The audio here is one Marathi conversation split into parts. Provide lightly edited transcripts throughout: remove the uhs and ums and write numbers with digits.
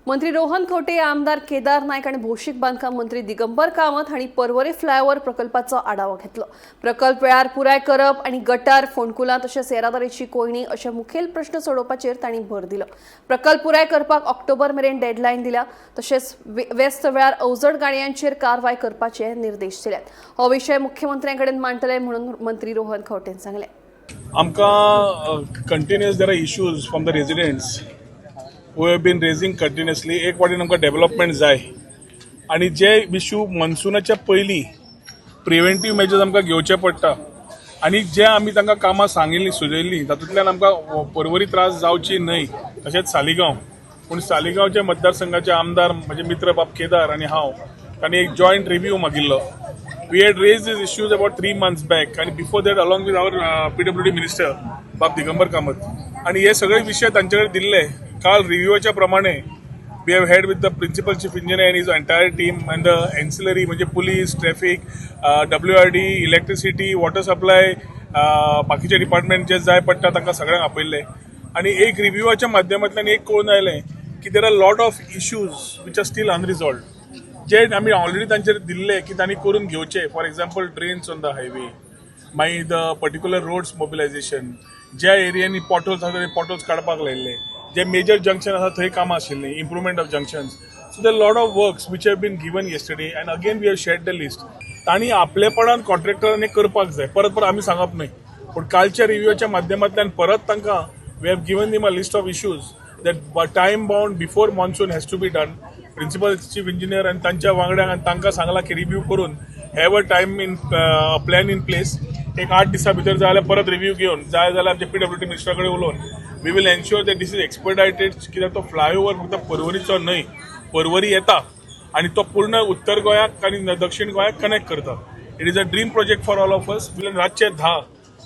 मंत्री रोहन खंवटे, आमदार केदार नायक आणि भौशीक बांधकाम मंत्री दिगंबर कामत हांणी पर्वरी फ्लायओव्हर प्रकल्पाचो आढावा घेतलो। प्रकल्प वेळार पुराय करप आणि गटार, फोंडकुलां तशेंच येरादारीची कोयणी अशे मुखेल प्रश्न सोडोवपाचेर तांणी भर दिलो। प्रकल्प पुराय करपाक ऑक्टोबर मेरेन डेडलायन दिल्या, तशेंच व्यस्त वेळार अवजड गाडयांचेर कारवाय करपाचे निर्देश दिल्यात। हो विशय मुख्यमंत्र्यांकडेन मांडटले म्हणून मंत्री रोहन खंवटेन सांगले। आमकां continuous there are issues from the residents who have been raising continuously. एक वाटेन आमकां डेव्हलपमेंट जाय आणि जे इश्यू मनसुनाच्या पयलीं प्रिव्हेंटीव मेजर्स आमकां घेवचे पडटा आणि जे आमी तांकां कामां सांगिल्लीं सुचयल्लीं तातूंतल्यान आमकां पर्वरी त्रास जावची न्हय। तशेंच सालिगांव, पूण सालिगांवच्या मतदारसंघाचे आमदार म्हजे मित्र बाब केदार आणि हांव तांणी एक जॉयंट रिव्ह्यू मागिल्लो। We had raised these issues about 3 months back and before that along with our PWD minister बाब दिगंबर कामत आणि हे सगळे विषय तांचे कडेन दिल्ले। काल रिव्ह्यूच्या प्रमाणे we have had with the principal chief engineer and his entire team and the ancillary म्हणजे police, traffic, WRD, electricity, water supply, बाकीचे डिपार्टमेंट जे जाय पडटा तांकां सगळ्यांक आपयल्ले आणि एक रिव्ह्यूच्या माध्यमांतल्यान एक कळून आयलें की there are lot of issues which are still अनरिजॉल्वड, जे आमी ऑलरेडी तांचेर दिल्ले की तांणी करून घेवचे। For example drains on the highway, मागीर द पर्टिक्युलर रोड्स मोबिलायझेशन, ज्या एरियांनी पॉटहोल्स आसा ते पॉटहोल्स काडपाक लायिल्ले, जे मेजर जंक्शन आसा थंय कामां आशिल्लीं, improvement of junctions. So there lot of works which have been given yesterday and again we have shared the list. तांणी आपलेपणान कॉन्ट्रॅक्टरांनी करपाक जाय, परत आमी सांगप न्हय, पूण कालच्या रिव्ह्यूच्या माध्यमांतल्यान परत तांकां we have given them a list of issues that time bound before monsoon has to be done. Principal chief engineer आणि तांच्या वांगड्यांक आनी तांकां सांगलां की रिव्ह्यू करून have a time in plan in place. एक 8 दिसां भितर जाय जाल्यार परत रिव्ह्यू घेवन जाय जाल्यार ते PWD मिनिस्टरा कडेन उलोवन we will ensure that this is expedited, कित्याक तो फ्लायओव्हर फक्त पर्वरीचो न्हय, पर्वरी येता आणि तो पूर्ण उत्तर गोंयाक आणि दक्षिण गोंयाक कनेक्ट करता। It is a dream project for all of us. रातचे 10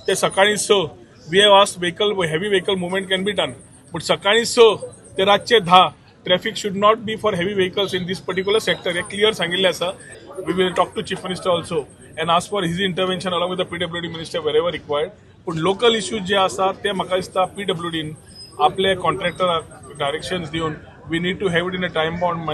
ते सकाळी 6 we have asked heavy vehicle movement can be done, but सकाळी 6 ते रातचे 10 traffic should not be for heavy vehicles in this particular sector. हे क्लियर सांगिल्लें आसा। We will talk to chief minister also and ask for his intervention along with the PWD minister wherever required. But local issues जे आसा ते म्हाका दिसता PWDन आपले कॉन्ट्रॅक्टराक डायरेक्शन्स दिवन we need to have it in a time bound manner.